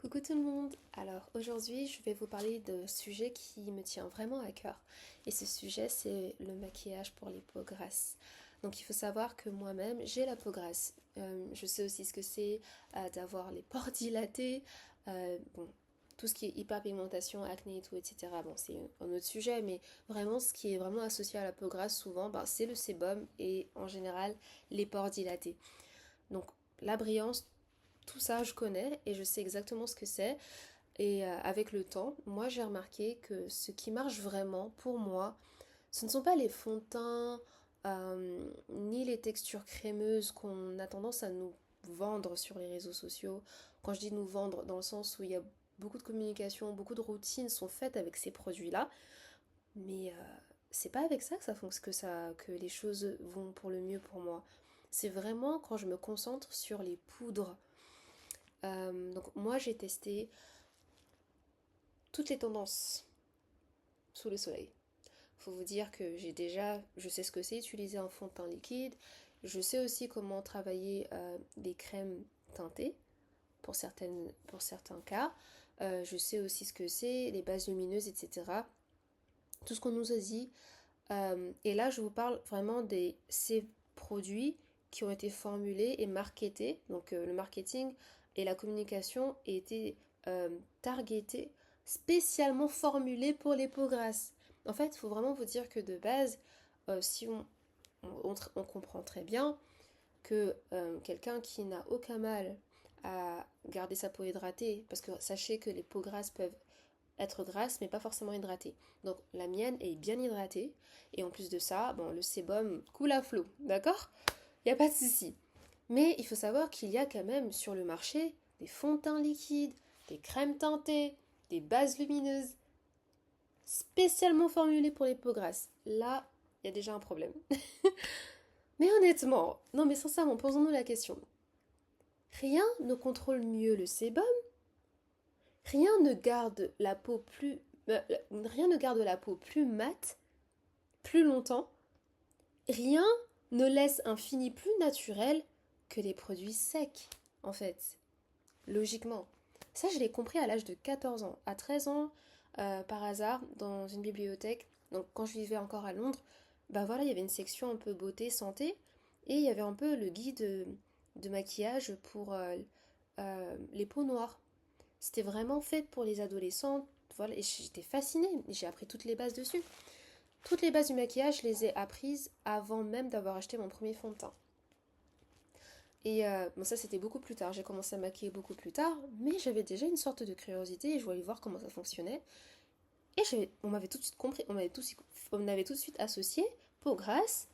Coucou tout le monde. Alors aujourd'hui je vais vous parler d'un sujet qui me tient vraiment à cœur. Et ce sujet c'est le maquillage pour les peaux grasses. Donc il faut savoir que moi-même j'ai la peau grasse. Je sais aussi ce que c'est d'avoir les pores dilatés. Bon, tout ce qui est hyperpigmentation, acné et tout, etc. Bon, c'est un autre sujet, mais vraiment ce qui est vraiment associé à la peau grasse souvent, ben, c'est le sébum et en général les pores dilatés. Donc la brillance, tout ça, je connais et je sais exactement ce que c'est. Et avec le temps, moi j'ai remarqué que ce qui marche vraiment pour moi, ce ne sont pas les fonds de teint, ni les textures crémeuses qu'on a tendance à nous vendre sur les réseaux sociaux. Quand je dis nous vendre, dans le sens où il y a beaucoup de communication, beaucoup de routines sont faites avec ces produits-là, mais c'est pas avec ça que ça fonctionne, que les choses vont pour le mieux pour moi. C'est vraiment quand je me concentre sur les poudres. Donc moi j'ai testé toutes les tendances sous le soleil. Faut vous dire que je sais ce que c'est utiliser un fond de teint liquide. Je sais aussi comment travailler des crèmes teintées pour certains cas. Je sais aussi ce que c'est, les bases lumineuses, etc. Tout ce qu'on nous a dit. Et là, je vous parle vraiment de ces produits qui ont été formulés et marketés. Donc le marketing et la communication ont été targetés, spécialement formulés pour les peaux grasses. En fait, il faut vraiment vous dire que de base, si on comprend très bien que quelqu'un qui n'a aucun mal à garder sa peau hydratée, parce que sachez que les peaux grasses peuvent être grasses mais pas forcément hydratées. Donc la mienne est bien hydratée et en plus de ça, bon, le sébum coule à flot, d'accord? Il n'y a pas de souci. Mais il faut savoir qu'il y a quand même sur le marché des fonds de teint liquides, des crèmes teintées, des bases lumineuses spécialement formulées pour les peaux grasses. Là, il y a déjà un problème. Mais honnêtement, non mais sincèrement, posons-nous la question. Rien ne contrôle mieux le sébum, rien ne garde la peau rien ne garde la peau plus mate, plus longtemps, rien ne laisse un fini plus naturel que les produits secs, en fait. Logiquement. Ça, je l'ai compris à l'âge de 14 ans. À 13 ans, par hasard, dans une bibliothèque, donc quand je vivais encore à Londres, bah voilà, il y avait une section un peu beauté, santé, et il y avait un peu le guide de maquillage pour les peaux noires. C'était vraiment fait pour les adolescents, voilà, et j'étais fascinée, j'ai appris toutes les bases dessus. Toutes les bases du maquillage, je les ai apprises avant même d'avoir acheté mon premier fond de teint. Et bon, ça c'était beaucoup plus tard, j'ai commencé à maquiller beaucoup plus tard, mais j'avais déjà une sorte de curiosité et je voulais voir comment ça fonctionnait. Et on m'avait tout de suite compris, on avait tout de suite associé peau grasse,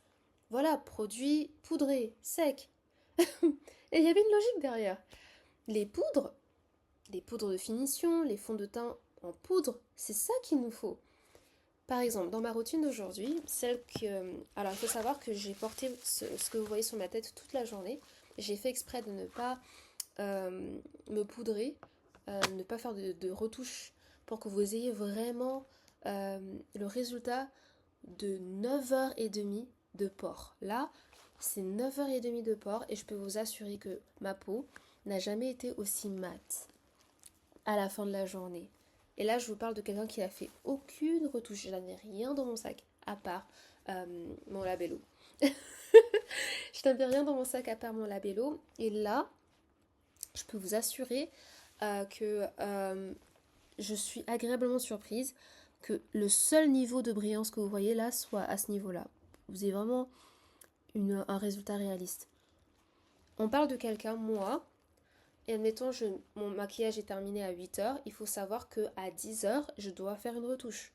voilà, produit poudré, sec. Et il y avait une logique derrière. Les poudres, les poudres de finition, les fonds de teint en poudre, c'est ça qu'il nous faut. Par exemple, dans ma routine d'aujourd'hui, celle que... Alors, il faut savoir que j'ai porté ce que vous voyez sur ma tête toute la journée. J'ai fait exprès de ne pas me poudrer, ne pas faire de retouches pour que vous ayez vraiment le résultat de 9h30 de port. Là, c'est 9h30 de port et je peux vous assurer que ma peau n'a jamais été aussi mate à la fin de la journée. Et là, je vous parle de quelqu'un qui n'a fait aucune retouche. Je n'avais rien dans mon sac à part mon labello. Je n'avais rien dans mon sac à part mon labello. Et là, je peux vous assurer que je suis agréablement surprise que le seul niveau de brillance que vous voyez là soit à ce niveau-là. Vous avez vraiment un résultat réaliste. On parle de quelqu'un, moi, et admettons, mon maquillage est terminé à 8h, il faut savoir que à 10h, je dois faire une retouche.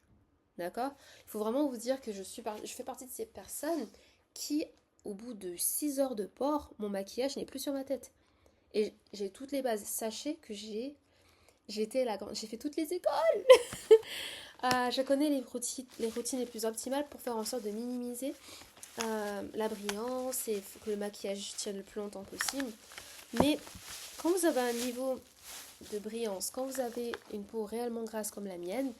D'accord? Il faut vraiment vous dire que je fais partie de ces personnes qui, au bout de 6 heures de port, mon maquillage n'est plus sur ma tête. Et j'ai toutes les bases. Sachez que j'ai fait toutes les écoles. Je connais les routines les plus optimales pour faire en sorte de minimiser la brillance et que le maquillage tienne le plus longtemps possible. Mais quand vous avez un niveau de brillance, quand vous avez une peau réellement grasse comme la mienne,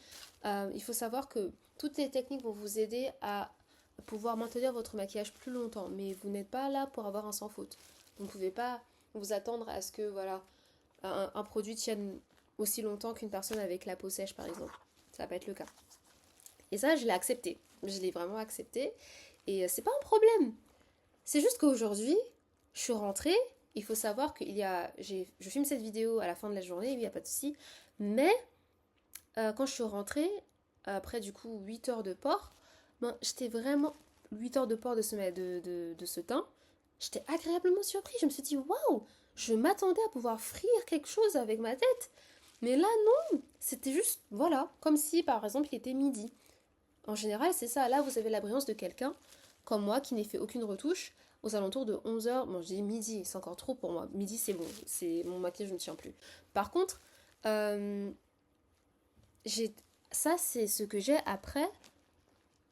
il faut savoir que toutes les techniques vont vous aider à pouvoir maintenir votre maquillage plus longtemps. Mais vous n'êtes pas là pour avoir un sans faute. Vous ne pouvez pas vous attendre à ce que voilà, un produit tienne aussi longtemps qu'une personne avec la peau sèche par exemple. Ça va pas être le cas. Et ça, je l'ai accepté. Je l'ai vraiment accepté. Et c'est pas un problème. C'est juste qu'aujourd'hui, je suis rentrée. Il faut savoir qu'il y a. Je filme cette vidéo à la fin de la journée, il n'y a pas de souci. Mais quand je suis rentrée, après du coup 8 heures de port, ben, j'étais vraiment. 8 heures de port de ce teint, j'étais agréablement surprise. Je me suis dit, waouh, je m'attendais à pouvoir frire quelque chose avec ma tête. Mais là, non, c'était juste, voilà, comme si par exemple il était midi. En général, c'est ça. Là, vous avez la brillance de quelqu'un, comme moi, qui n'ait fait aucune retouche, aux alentours de 11 heures. Bon, je dis midi, c'est encore trop pour moi. Midi, c'est bon. C'est mon maquillage, je ne tiens plus. Par contre, euh, j'ai ça, c'est ce que j'ai après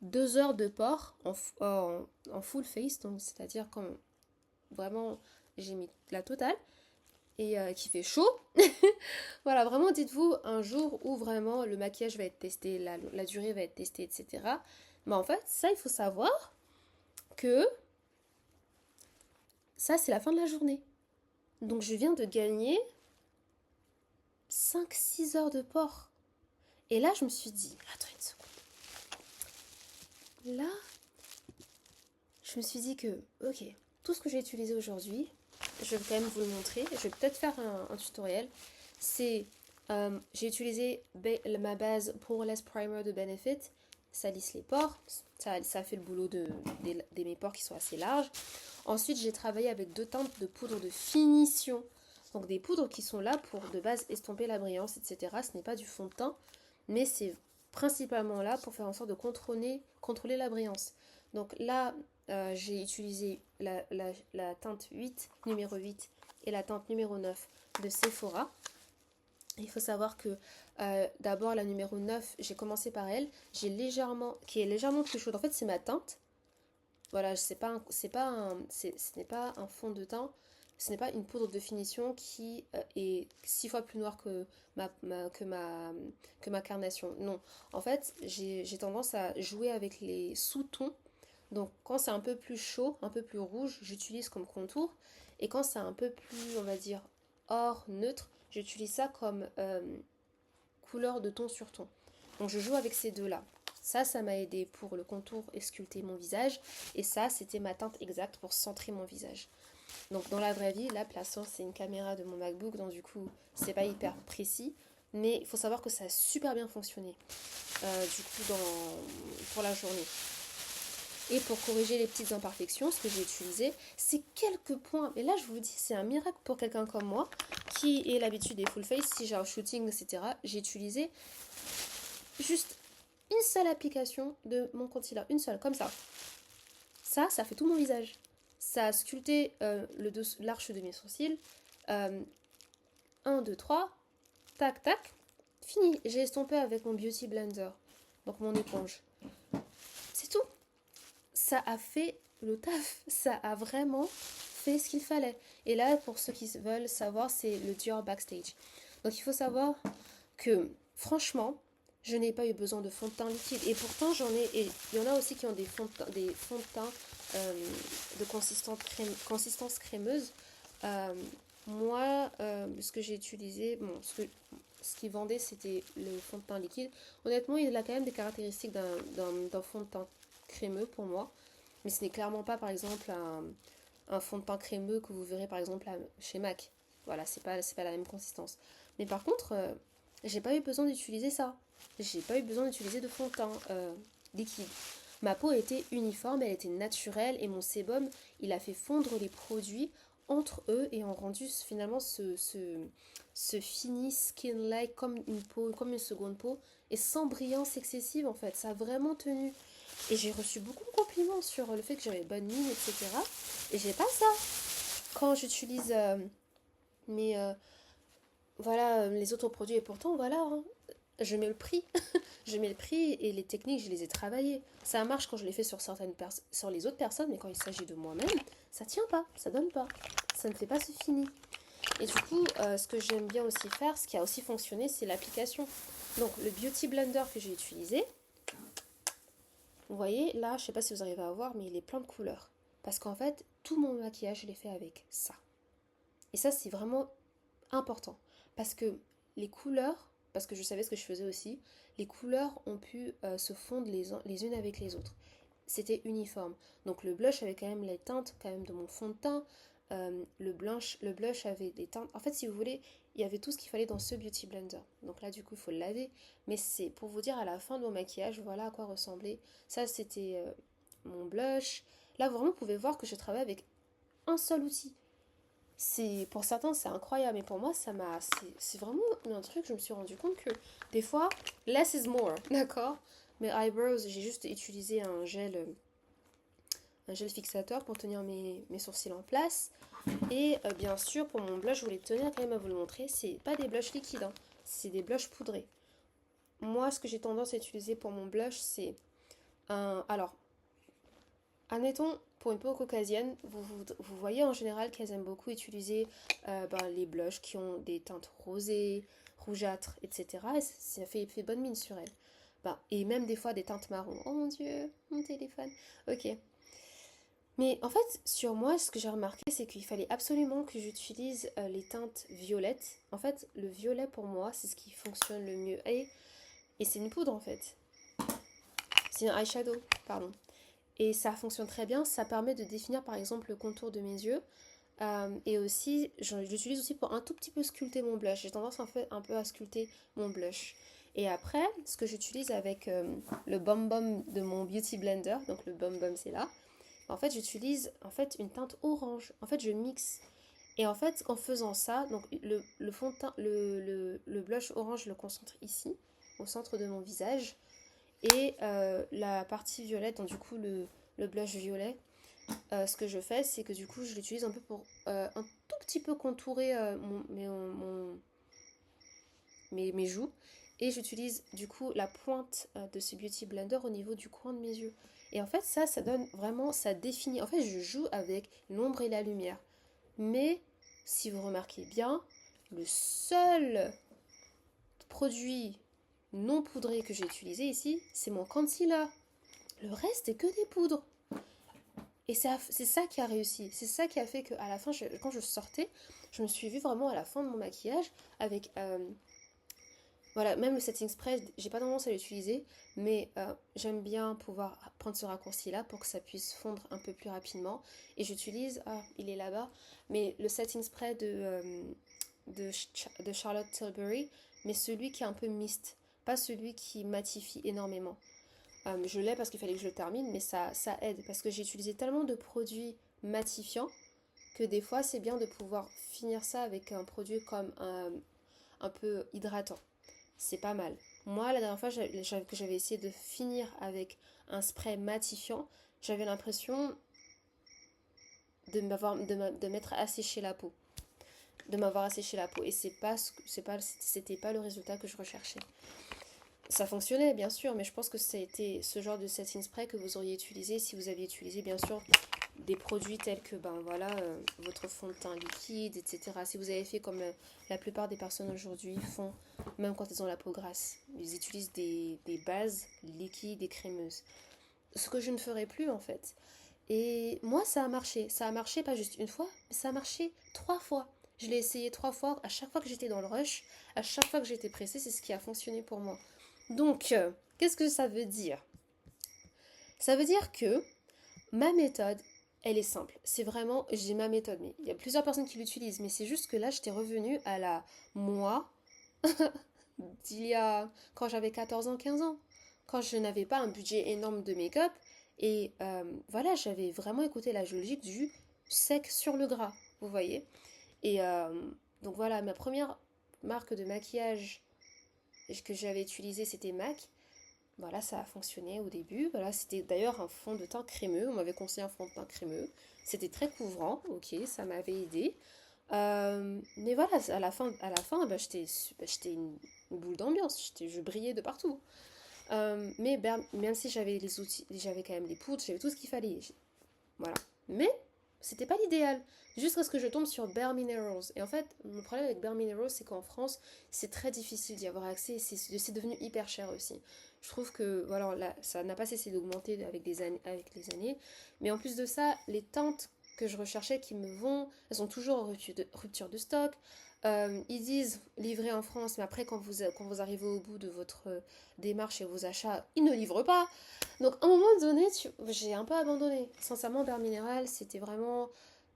2 heures de port en full face, donc c'est-à-dire quand vraiment j'ai mis la totale et qui fait chaud. Voilà, vraiment, dites-vous un jour où vraiment le maquillage va être testé, la durée va être testée, etc. Mais en fait, ça, il faut savoir que ça, c'est la fin de la journée. Donc, je viens de gagner 5-6 heures de port. Et là, je me suis dit, attends une seconde. Là, je me suis dit que, ok, tout ce que j'ai utilisé aujourd'hui, je vais quand même vous le montrer. Je vais peut-être faire un tutoriel. C'est, j'ai utilisé ma base Poreless Primer de Benefit. Ça lisse les pores. Ça fait le boulot de mes pores qui sont assez larges. Ensuite, j'ai travaillé avec 2 teintes de poudre de finition. Donc des poudres qui sont là pour de base estomper la brillance, etc. Ce n'est pas du fond de teint, mais c'est principalement là pour faire en sorte de contrôler la brillance. Donc là, j'ai utilisé la teinte 8, numéro 8 et la teinte numéro 9 de Sephora. Il faut savoir que d'abord la numéro 9, j'ai commencé par elle, qui est légèrement plus chaude. En fait, c'est ma teinte. Voilà, ce n'est pas un fond de teint, ce n'est pas une poudre de finition qui est 6 fois plus noire que ma carnation. Non, en fait, j'ai tendance à jouer avec les sous-tons. Donc quand c'est un peu plus chaud, un peu plus rouge, j'utilise comme contour. Et quand c'est un peu plus, on va dire, or, neutre, j'utilise ça comme couleur de ton sur ton. Donc je joue avec ces deux-là. Ça m'a aidé pour le contour et sculpter mon visage. Et ça, c'était ma teinte exacte pour centrer mon visage. Donc dans la vraie vie, là, Plaçant, c'est une caméra de mon MacBook, donc du coup, c'est pas hyper précis. Mais il faut savoir que ça a super bien fonctionné, du coup, pour la journée. Et pour corriger les petites imperfections, ce que j'ai utilisé, c'est quelques points. Et là, je vous dis, c'est un miracle pour quelqu'un comme moi, qui ait l'habitude des full face, si j'ai un shooting, etc. J'ai utilisé juste une seule application de mon concealer, une seule, comme ça. Ça fait tout mon visage. Ça a sculpté l'arche de mes sourcils. 1, 2, 3, tac, tac, fini. J'ai estompé avec mon Beauty Blender, donc mon éponge. C'est tout. Ça a fait le taf. Ça a vraiment fait ce qu'il fallait. Et là, pour ceux qui veulent savoir, c'est le Dior Backstage. Donc il faut savoir que, franchement, je n'ai pas eu besoin de fond de teint liquide. Et pourtant, et il y en a aussi qui ont des fonds de teint de consistance crémeuse. Euh, Moi, ce que j'ai utilisé, bon, ce qu'ils vendaient, c'était le fond de teint liquide. Honnêtement, il a quand même des caractéristiques d'un fond de teint crémeux pour moi. Mais ce n'est clairement pas, par exemple, un fond de teint crémeux que vous verrez, par exemple, chez MAC. Voilà, c'est pas la même consistance. Mais par contre, j'ai pas eu besoin d'utiliser ça. J'ai pas eu besoin d'utiliser de fond de teint liquide. Ma peau était uniforme, elle était naturelle et mon sébum, il a fait fondre les produits entre eux et ont rendu finalement ce fini skin-like comme une peau, comme une seconde peau et sans brillance excessive en fait. Ça a vraiment tenu. Et j'ai reçu beaucoup de compliments sur le fait que j'avais bonne mine, etc. Et j'ai pas ça. Quand j'utilise mes, voilà, les autres produits, et pourtant, voilà, hein, je mets le prix. Je mets le prix et les techniques, je les ai travaillées. Ça marche quand je les fais sur les autres personnes, mais quand il s'agit de moi-même, ça tient pas, ça donne pas. Ça ne fait pas ce fini. Et du coup, ce que j'aime bien aussi faire, ce qui a aussi fonctionné, c'est l'application. Donc, le Beauty Blender que j'ai utilisé, vous voyez, là, je sais pas si vous arrivez à voir, mais il est plein de couleurs. Parce qu'en fait, tout mon maquillage, je l'ai fait avec ça. Et ça, c'est vraiment important. Parce que les couleurs, parce que je savais ce que je faisais aussi, les couleurs ont pu se fondre les unes avec les autres. C'était uniforme. Donc le blush avait quand même les teintes quand même de mon fond de teint. Le blush avait des teintes. En fait, si vous voulez, il y avait tout ce qu'il fallait dans ce Beauty Blender. Donc là, du coup, il faut le laver. Mais c'est pour vous dire à la fin de mon maquillage, voilà à quoi ressemblait. Ça, c'était mon blush. Là, vraiment, vous pouvez voir que je travaille avec un seul outil. Pour certains, c'est incroyable, mais pour moi, c'est vraiment un truc. Je me suis rendu compte que des fois, less is more, d'accord? Mes eyebrows, j'ai juste utilisé un gel fixateur pour tenir mes sourcils en place. Et bien sûr, pour mon blush, je voulais tenir quand même à vous le montrer. C'est pas des blushs liquides, hein, c'est des blushs poudrés. Moi, ce que j'ai tendance à utiliser pour mon blush, c'est un. Alors, admettons, pour une peau caucasienne, vous voyez en général qu'elles aiment beaucoup utiliser les blushs qui ont des teintes rosées, rougeâtres, etc. Et ça fait bonne mine sur elles. Et même des fois des teintes marron. Oh mon dieu, mon téléphone. Ok. Mais en fait, sur moi, ce que j'ai remarqué, c'est qu'il fallait absolument que j'utilise les teintes violettes. En fait, le violet pour moi, c'est ce qui fonctionne le mieux. Et c'est une poudre en fait. C'est un eyeshadow, pardon. Et ça fonctionne très bien. Ça permet de définir par exemple le contour de mes yeux. Et aussi, j'utilise aussi pour un tout petit peu sculpter mon blush. J'ai tendance un peu à sculpter mon blush. Et après, ce que j'utilise avec le Bum Bum de mon Beauty Blender, donc le Bum Bum c'est là, en fait j'utilise en fait une teinte orange. En fait je mixe. Et en fait en faisant ça, donc le fond de teint, le blush orange je le concentre ici, au centre de mon visage. Et la partie violette, donc du coup le blush violet, ce que je fais, c'est que du coup, je l'utilise un peu pour un tout petit peu contourer mes joues. Et j'utilise du coup la pointe de ce Beauty Blender au niveau du coin de mes yeux. Et en fait, ça donne vraiment, ça définit. En fait, je joue avec l'ombre et la lumière. Mais, si vous remarquez bien, le seul produit non poudré que j'ai utilisé ici, c'est mon concealer. Le reste, c'est que des poudres. Et c'est ça qui a réussi. C'est ça qui a fait qu'à la fin, quand je sortais, je me suis vue vraiment à la fin de mon maquillage avec... voilà, même le setting spray, j'ai pas tendance à l'utiliser, mais j'aime bien pouvoir prendre ce raccourci-là pour que ça puisse fondre un peu plus rapidement. Et j'utilise... Ah, il est là-bas. Mais le setting spray de Charlotte Tilbury, mais celui qui est un peu mist. Pas celui qui matifie énormément. Je l'ai parce qu'il fallait que je le termine, mais ça aide parce que j'ai utilisé tellement de produits matifiants que des fois c'est bien de pouvoir finir ça avec un produit comme un peu hydratant. C'est pas mal. Moi, la dernière fois que j'avais essayé de finir avec un spray matifiant, j'avais l'impression de m'être asséché la peau. De m'avoir asséché la peau. Et c'était pas le résultat que je recherchais. Ça fonctionnait bien sûr, mais je pense que c'était ce genre de setting spray que vous auriez utilisé si vous aviez utilisé bien sûr des produits tels que votre fond de teint liquide, etc. Si vous avez fait comme la plupart des personnes aujourd'hui font, même quand elles ont la peau grasse, ils utilisent des bases liquides et crémeuses. Ce que je ne ferai plus en fait. Et moi ça a marché. Ça a marché pas juste une fois, mais ça a marché 3 fois. Je l'ai essayé 3 fois. À chaque fois que j'étais dans le rush, à chaque fois que j'étais pressée, c'est ce qui a fonctionné pour moi. Donc, qu'est-ce que ça veut dire? Ça veut dire que ma méthode, elle est simple. C'est vraiment, j'ai ma méthode, mais il y a plusieurs personnes qui l'utilisent, mais c'est juste que là, j'étais revenue à la moi quand j'avais 14 ans, 15 ans, quand je n'avais pas un budget énorme de make-up, et voilà, j'avais vraiment écouté la logique du sec sur le gras, vous voyez? Et donc voilà, ma première marque de maquillage que j'avais utilisée, c'était MAC. Voilà, ça a fonctionné au début. Voilà, c'était d'ailleurs un fond de teint crémeux. On m'avait conseillé un fond de teint crémeux. C'était très couvrant. Ok, ça m'avait aidé. Mais voilà, à la fin j'étais une boule d'ambiance. Je brillais de partout. Même si j'avais les outils, j'avais quand même les poudres, j'avais tout ce qu'il fallait. Voilà. Mais c'était pas l'idéal. Jusqu'à ce que je tombe sur Bare Minerals. Et en fait, mon problème avec Bare Minerals, c'est qu'en France, c'est très difficile d'y avoir accès et c'est devenu hyper cher aussi. Je trouve que voilà, là, ça n'a pas cessé d'augmenter avec les années. Mais en plus de ça, les teintes que je recherchais qui me vont, elles sont toujours en rupture de stock. Ils disent livrer en France, mais après, quand vous arrivez au bout de votre démarche et vos achats, ils ne livrent pas. Donc, à un moment donné, j'ai un peu abandonné. Sincèrement, Beurre Minéral, c'était vraiment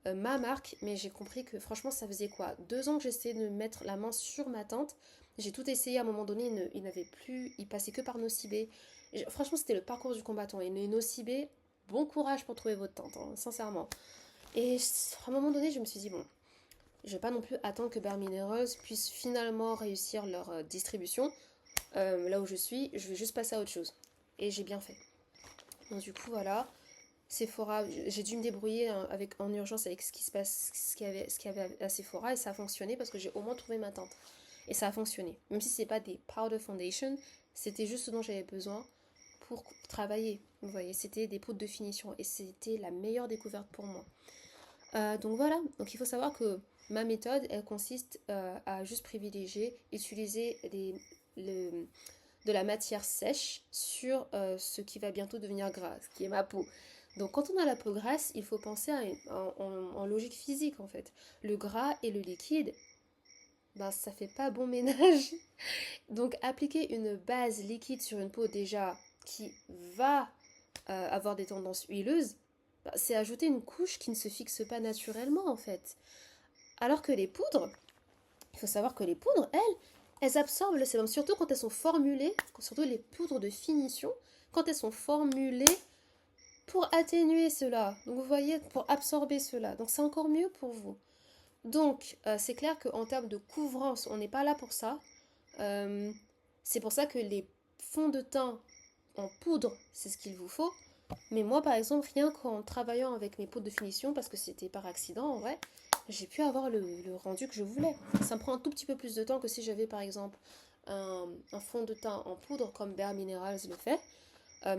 ma marque, mais j'ai compris que franchement, ça faisait quoi 2 ans que j'essayais de mettre la main sur ma tante. J'ai tout essayé, à un moment donné, il n'avait plus, il passait que par Nocibé. Franchement, c'était le parcours du combattant. Et Nocibé, bon courage pour trouver votre tante, hein, sincèrement. Et à un moment donné, je me suis dit, bon, je vais pas non plus attendre que Bare Minerals puisse finalement réussir leur distribution. Là où je vais juste passer à autre chose. Et j'ai bien fait. Donc du coup, voilà. Sephora, j'ai dû me débrouiller en urgence avec ce qu'il y avait à Sephora et ça a fonctionné parce que j'ai au moins trouvé ma tante. Et ça a fonctionné. Même si c'est pas des powder foundation, c'était juste ce dont j'avais besoin pour travailler. Vous voyez, c'était des poudres de finition et c'était la meilleure découverte pour moi. Donc voilà, donc il faut savoir que ma méthode, elle consiste à juste privilégier, utiliser de la matière sèche sur ce qui va bientôt devenir gras, ce qui est ma peau. Donc quand on a la peau grasse, il faut penser en logique physique en fait. Le gras et le liquide, ben, ça fait pas bon ménage. Donc appliquer une base liquide sur une peau déjà qui va avoir des tendances huileuses, ben, c'est ajouter une couche qui ne se fixe pas naturellement en fait. Alors que les poudres, il faut savoir que les poudres, elles absorbent le sébum, surtout quand elles sont formulées, surtout les poudres de finition, quand elles sont formulées pour atténuer cela. Donc vous voyez, pour absorber cela. Donc c'est encore mieux pour vous. Donc c'est clair qu'en termes de couvrance, on n'est pas là pour ça. Euh, c'est pour ça que les fonds de teint en poudre, c'est ce qu'il vous faut. Mais moi, par exemple, rien qu'en travaillant avec mes poudres de finition, parce que c'était par accident en vrai, j'ai pu avoir le rendu que je voulais. Ça me prend un tout petit peu plus de temps que si j'avais par exemple un fond de teint en poudre comme Bare Minerals le fait.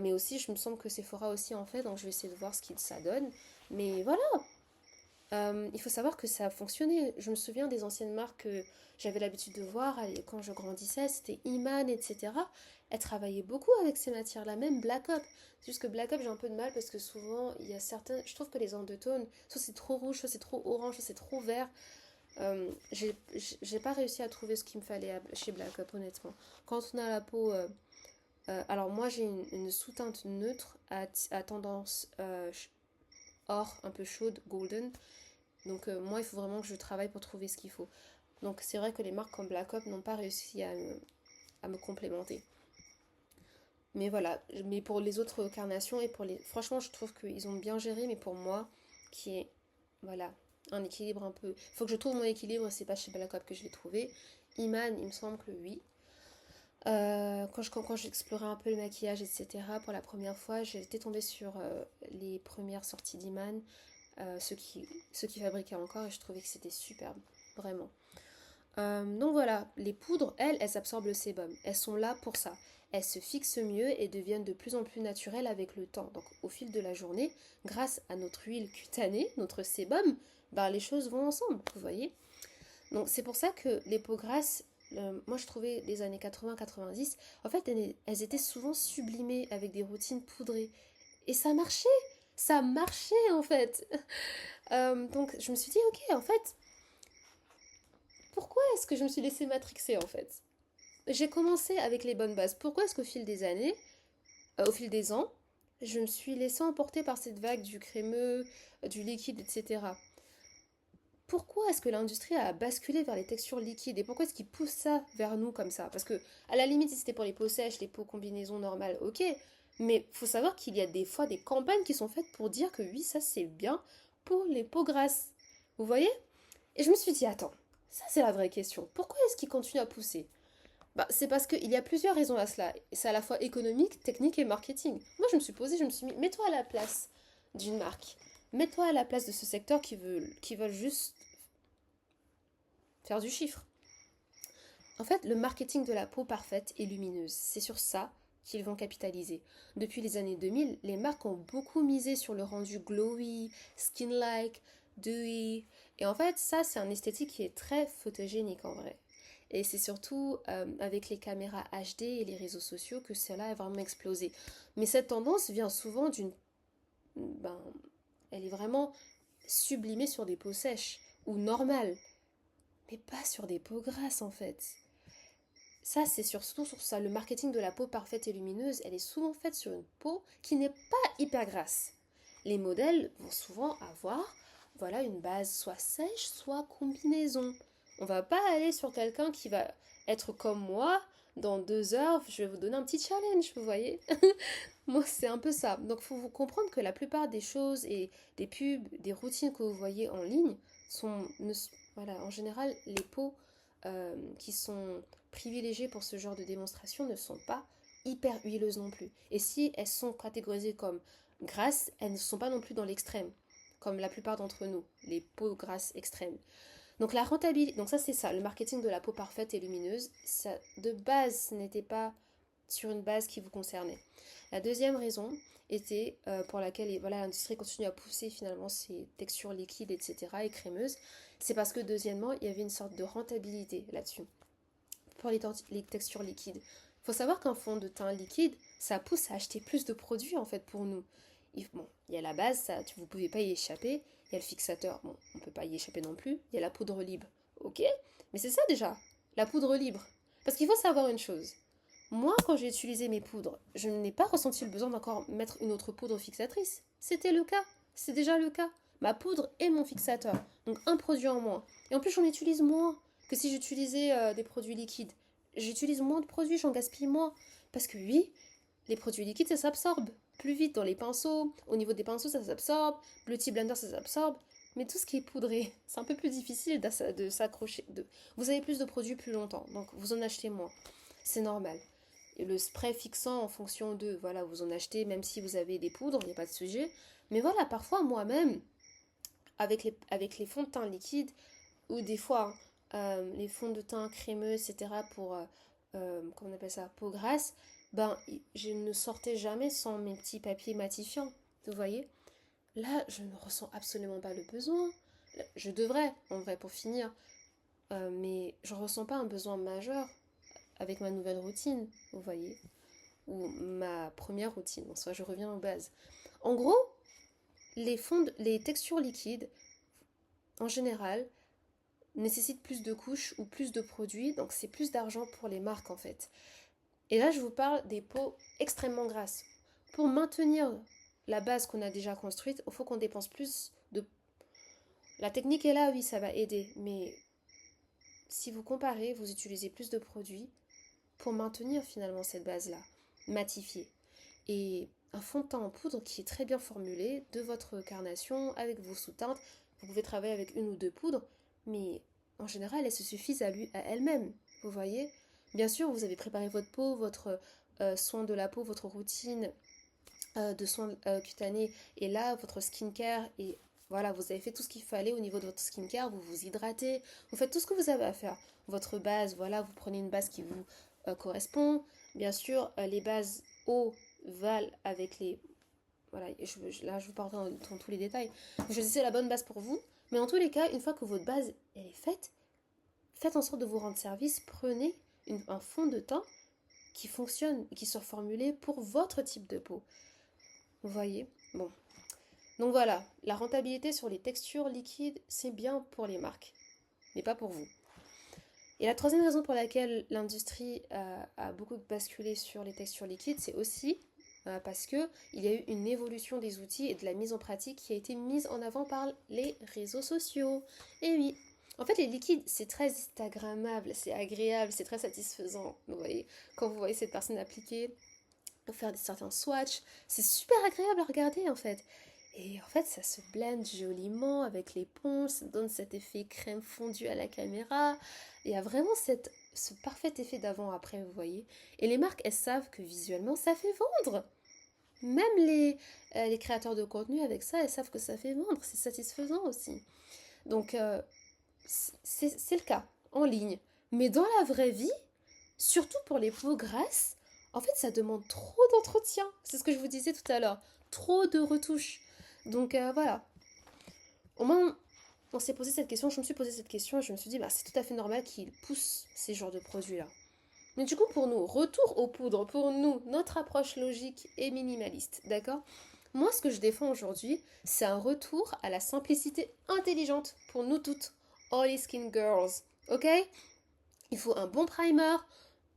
Mais aussi, je me semble que Sephora aussi en fait, donc je vais essayer de voir ce que ça donne. Mais voilà, il faut savoir que ça a fonctionné. Je me souviens des anciennes marques que j'avais l'habitude de voir quand je grandissais, c'était Iman, etc. Elles travaillaient beaucoup avec ces matières-là, même Black Up. C'est juste que Black Up, j'ai un peu de mal parce que souvent, il y a certains. Je trouve que les undertones, soit c'est trop rouge, soit c'est trop orange, soit c'est trop vert. J'ai pas réussi à trouver ce qu'il me fallait chez Black Up, honnêtement. Quand on a la peau. Alors, moi, j'ai une sous-teinte neutre à tendance or, un peu chaude, golden. Donc moi, il faut vraiment que je travaille pour trouver ce qu'il faut. Donc c'est vrai que les marques comme Black Ops n'ont pas réussi à me complémenter. Mais voilà, mais pour les autres carnations et pour les... Franchement, je trouve qu'ils ont bien géré, mais pour moi, qui est, voilà, un équilibre un peu... Il faut que je trouve mon équilibre, c'est pas chez Black Ops que je vais trouver. Iman, il me semble que oui. Quand j'explorais un peu le maquillage, etc., pour la première fois, j'étais tombée sur les premières sorties d'Iman, ceux qui fabriquaient encore, et je trouvais que c'était superbe, vraiment. Donc voilà, les poudres, elles absorbent le sébum. Elles sont là pour ça. Elles se fixent mieux et deviennent de plus en plus naturelles avec le temps. Donc au fil de la journée, grâce à notre huile cutanée, notre sébum, bah, les choses vont ensemble, vous voyez. Donc c'est pour ça que les peaux grasses, moi je trouvais les années 80-90, en fait elles étaient souvent sublimées avec des routines poudrées. Et ça marchait en fait. Donc je me suis dit, ok, en fait, pourquoi est-ce que je me suis laissée matrixer en fait? J'ai commencé avec les bonnes bases. Pourquoi est-ce qu'au fil des années, au fil des ans, je me suis laissée emporter par cette vague du crémeux, du liquide, etc. Pourquoi est-ce que l'industrie a basculé vers les textures liquides et pourquoi est-ce qu'ils poussent ça vers nous comme ça? Parce que, à la limite, si c'était pour les peaux sèches, les peaux combinaisons normales, ok. Mais faut savoir qu'il y a des fois des campagnes qui sont faites pour dire que oui, ça c'est bien pour les peaux grasses. Vous voyez? Et je me suis dit, attends, ça c'est la vraie question. Pourquoi est-ce qu'ils continuent à pousser? Bah, c'est parce qu'il y a plusieurs raisons à cela. C'est à la fois économique, technique et marketing. Moi, je me suis posée, je me suis mis, mets-toi à la place d'une marque. Mets-toi à la place de ce secteur qui veulent juste faire du chiffre. En fait, le marketing de la peau parfaite et lumineuse, c'est sur ça qu'ils vont capitaliser. Depuis les années 2000, les marques ont beaucoup misé sur le rendu glowy, skin-like, dewy. Et en fait, ça, c'est un esthétique qui est très photogénique en vrai. Et c'est surtout avec les caméras HD et les réseaux sociaux que cela a vraiment explosé. Mais cette tendance vient souvent d'une... Ben, elle est vraiment sublimée sur des peaux sèches ou normales. mais pas sur des peaux grasses en fait. Ça, c'est surtout sur ça. Le marketing de la peau parfaite et lumineuse, elle est souvent faite sur une peau qui n'est pas hyper grasse. Les modèles vont souvent avoir, voilà, une base soit sèche, soit combinaison. On va pas aller sur quelqu'un qui va être comme moi. Dans 2 heures, je vais vous donner un petit challenge, vous voyez. Moi, c'est un peu ça. Donc, il faut vous comprendre que la plupart des choses et des pubs, des routines que vous voyez en ligne sont, voilà, en général, les peaux qui sont privilégiées pour ce genre de démonstration ne sont pas hyper huileuses non plus. Et si elles sont catégorisées comme grasses, elles ne sont pas non plus dans l'extrême, comme la plupart d'entre nous, les peaux grasses extrêmes. Donc la rentabilité, donc ça c'est ça, le marketing de la peau parfaite et lumineuse, ça, de base, ce n'était pas sur une base qui vous concernait. La deuxième raison était pour laquelle voilà, l'industrie continue à pousser finalement ces textures liquides, etc. et crémeuses, c'est parce que deuxièmement, il y avait une sorte de rentabilité là-dessus pour les textures liquides. Il faut savoir qu'un fond de teint liquide, ça pousse à acheter plus de produits en fait pour nous. Bon, il y a la base, ça, vous ne pouvez pas y échapper. Il y a le fixateur, bon, on ne peut pas y échapper non plus. Il y a la poudre libre, ok. Mais c'est ça déjà, la poudre libre. Parce qu'il faut savoir une chose. Moi, quand j'ai utilisé mes poudres, je n'ai pas ressenti le besoin d'encore mettre une autre poudre fixatrice. C'était le cas. C'est déjà le cas. Ma poudre et mon fixateur. Donc un produit en moins. Et en plus, j'en utilise moins que si j'utilisais des produits liquides. J'utilise moins de produits, j'en gaspille moins. Parce que oui, les produits liquides, ça s'absorbe plus vite dans les pinceaux. Au niveau des pinceaux, ça s'absorbe. Beauty Blender, ça s'absorbe. Mais tout ce qui est poudré, c'est un peu plus difficile de s'accrocher. Vous avez plus de produits plus longtemps, donc vous en achetez moins. C'est normal. Et le spray fixant en fonction de, voilà, vous en achetez même si vous avez des poudres, il n'y a pas de sujet. Mais voilà, parfois moi-même, avec les fonds de teint liquides, ou des fois les fonds de teint crémeux, etc. pour, comment on appelle ça, peau grasse, ben, je ne sortais jamais sans mes petits papiers matifiants, vous voyez. Là, je ne ressens absolument pas le besoin. Je devrais, en vrai, pour finir, mais je ne ressens pas un besoin majeur avec ma nouvelle routine, vous voyez, ou ma première routine, en soit je reviens aux bases. En gros, les textures liquides, en général, nécessitent plus de couches ou plus de produits, donc c'est plus d'argent pour les marques en fait. Et là, je vous parle des peaux extrêmement grasses. Pour maintenir la base qu'on a déjà construite, il faut qu'on dépense plus de... La technique est là, oui, ça va aider, mais si vous comparez, vous utilisez plus de produits pour maintenir finalement cette base-là, matifiée. Et un fond de teint en poudre qui est très bien formulé, de votre carnation, avec vos sous-teintes. Vous pouvez travailler avec une ou deux poudres, mais en général, elles se suffisent à elles-mêmes, vous voyez. Bien sûr, vous avez préparé votre peau, votre soin de la peau, votre routine de soins cutanés, et là, votre skincare, et voilà, vous avez fait tout ce qu'il fallait au niveau de votre skincare, vous vous hydratez, vous faites tout ce que vous avez à faire. Votre base, voilà, vous prenez une base qui vous correspond. Bien sûr, les bases eau valent avec les... Voilà, là je vous parle dans tous les détails. Vous choisissez la bonne base pour vous, mais en tous les cas, une fois que votre base elle est faite, faites en sorte de vous rendre service, prenez un fond de teint qui fonctionne, qui soit formulé pour votre type de peau. Vous voyez? Bon. Donc voilà, la rentabilité sur les textures liquides, c'est bien pour les marques, mais pas pour vous. Et la troisième raison pour laquelle l'industrie a beaucoup basculé sur les textures liquides, c'est aussi parce qu'il y a eu une évolution des outils et de la mise en pratique qui a été mise en avant par les réseaux sociaux. Et oui, en fait les liquides, c'est très instagrammable, c'est agréable, c'est très satisfaisant. Vous voyez, quand vous voyez cette personne appliquer, faire certains swatchs, c'est super agréable à regarder en fait. Et en fait, ça se blende joliment avec les ponces, ça donne cet effet crème fondue à la caméra. Il y a vraiment ce parfait effet d'avant-après, vous voyez. Et les marques, elles savent que visuellement, ça fait vendre. Même les créateurs de contenu avec ça, elles savent que ça fait vendre. C'est satisfaisant aussi. Donc, c'est le cas, en ligne. Mais dans la vraie vie, surtout pour les peaux grasses, en fait, ça demande trop d'entretien. C'est ce que je vous disais tout à l'heure. Trop de retouches. Donc voilà. Au moins, on s'est posé cette question, je me suis posé cette question et je me suis dit, bah, c'est tout à fait normal qu'ils poussent ces genres de produits-là. Mais du coup, pour nous, retour aux poudres, pour nous, notre approche logique et minimaliste, d'accord? Moi, ce que je défends aujourd'hui, c'est un retour à la simplicité intelligente pour nous toutes, all les skin girls, Ok? Il faut un bon primer,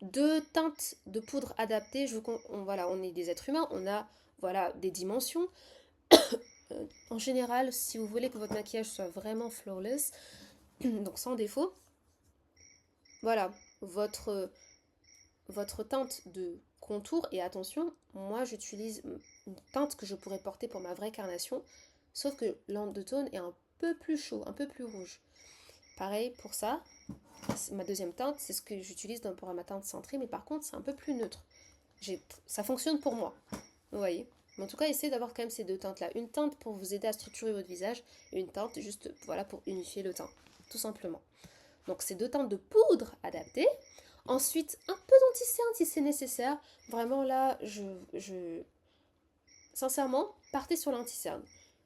deux teintes de poudre adaptées. Voilà, on est des êtres humains, on a voilà, des dimensions. En général, si vous voulez que votre maquillage soit vraiment flawless, donc sans défaut, voilà, votre teinte de contour. Et attention, moi j'utilise une teinte que je pourrais porter pour ma vraie carnation, sauf que l'undetone est un peu plus chaud, un peu plus rouge. Pareil pour ça, ma deuxième teinte, c'est ce que j'utilise pour ma teinte centrée, mais par contre c'est un peu plus neutre. Ça fonctionne pour moi, vous voyez. Mais en tout cas, essayez d'avoir quand même ces deux teintes-là. Une teinte pour vous aider à structurer votre visage et une teinte juste voilà, pour unifier le teint, tout simplement. Donc ces deux teintes de poudre adaptées. Ensuite, un peu d'anti-cerne si c'est nécessaire. Vraiment là, sincèrement, partez sur l'anti-cerne.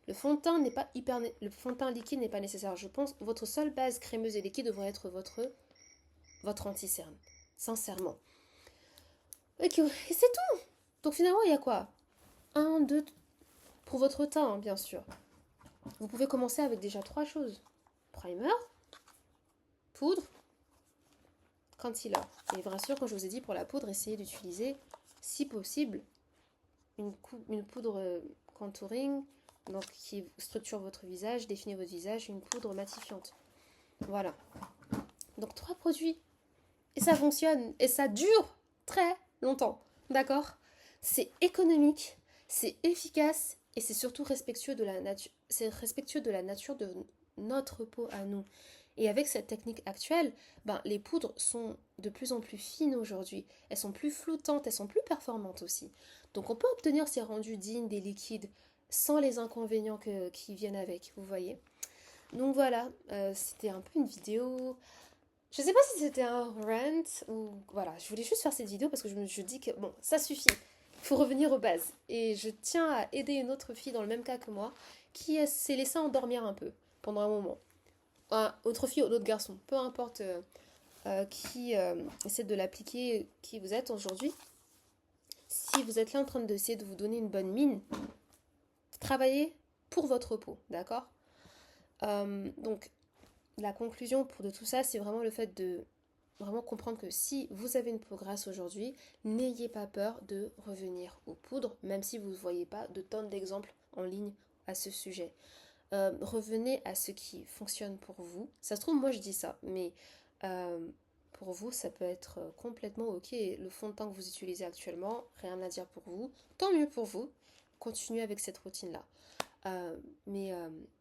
Le fond de teint n'est pas le fond de teint liquide n'est pas nécessaire. Je pense que votre seule base crémeuse et liquide devrait être votre anti-cerne. Sincèrement. Ok, et c'est tout. Donc finalement, il y a quoi? Un, deux, pour votre teint, hein, bien sûr. Vous pouvez commencer avec déjà trois choses. Primer, poudre, concealer. Et bien sûr, comme je vous ai dit, pour la poudre, essayez d'utiliser, si possible, une poudre contouring, donc qui structure votre visage, définit votre visage, une poudre matifiante. Voilà. Donc trois produits. Et ça fonctionne. Et ça dure très longtemps. D'accord? C'est économique, c'est efficace et c'est surtout respectueux de la nature. C'est respectueux de la nature de notre peau à nous. Et avec cette technique actuelle, les poudres sont de plus en plus fines aujourd'hui. Elles sont plus floutantes, elles sont plus performantes aussi. Donc on peut obtenir ces rendus dignes des liquides sans les inconvénients qui viennent avec, vous voyez. Donc voilà, c'était un peu une vidéo. Je sais pas si c'était un rant ou voilà, je voulais juste faire cette vidéo parce que je dis que bon, ça suffit. Il faut revenir aux bases. Et je tiens à aider une autre fille dans le même cas que moi qui s'est laissée endormir un peu pendant un moment. Autre fille ou d'autres garçons, peu importe qui essaie de l'appliquer, qui vous êtes aujourd'hui. Si vous êtes là en train d'essayer de vous donner une bonne mine, travaillez pour votre peau, d'accord? Donc, la conclusion de tout ça, c'est vraiment le fait de vraiment comprendre que si vous avez une peau grasse aujourd'hui, n'ayez pas peur de revenir aux poudres, même si vous ne voyez pas de tonnes d'exemples en ligne à ce sujet. Revenez à ce qui fonctionne pour vous. Ça se trouve, moi je dis ça, mais pour vous, ça peut être complètement ok. Le fond de teint que vous utilisez actuellement, rien à dire pour vous. Tant mieux pour vous. Continuez avec cette routine-là. Mais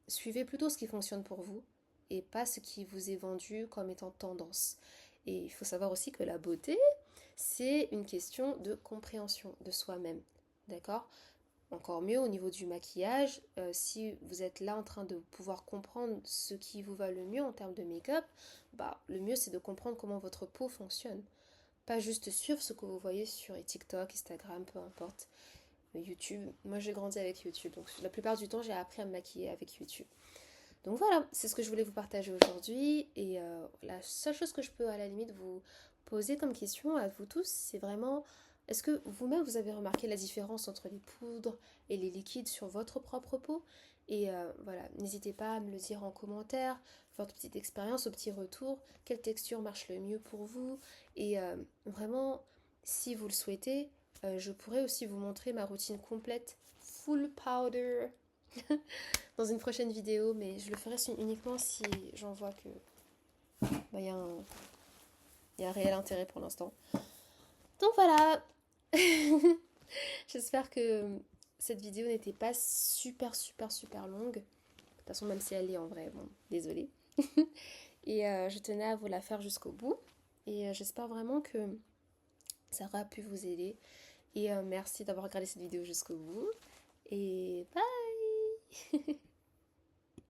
suivez plutôt ce qui fonctionne pour vous et pas ce qui vous est vendu comme étant tendance. Et il faut savoir aussi que la beauté, c'est une question de compréhension de soi-même. D'accord? Encore mieux au niveau du maquillage, si vous êtes là en train de pouvoir comprendre ce qui vous va le mieux en termes de make-up, le mieux c'est de comprendre comment votre peau fonctionne. Pas juste suivre ce que vous voyez sur TikTok, Instagram, peu importe. YouTube, moi j'ai grandi avec YouTube, donc la plupart du temps j'ai appris à me maquiller avec YouTube. Donc voilà, c'est ce que je voulais vous partager aujourd'hui. Et la seule chose que je peux à la limite vous poser comme question à vous tous, c'est vraiment, est-ce que vous-même vous avez remarqué la différence entre les poudres et les liquides sur votre propre peau? Et voilà, n'hésitez pas à me le dire en commentaire, votre petite expérience, au petit retour, quelle texture marche le mieux pour vous. Et vraiment, si vous le souhaitez, je pourrais aussi vous montrer ma routine complète, full powder, dans une prochaine vidéo, mais je le ferai uniquement si j'en vois que y a un réel intérêt pour l'instant. Donc voilà. J'espère que cette vidéo n'était pas super super super longue. De toute façon, même si elle est en vrai, bon, désolée. Et je tenais à vous la faire jusqu'au bout. Et j'espère vraiment que ça aura pu vous aider. Et merci d'avoir regardé cette vidéo jusqu'au bout. Et bye.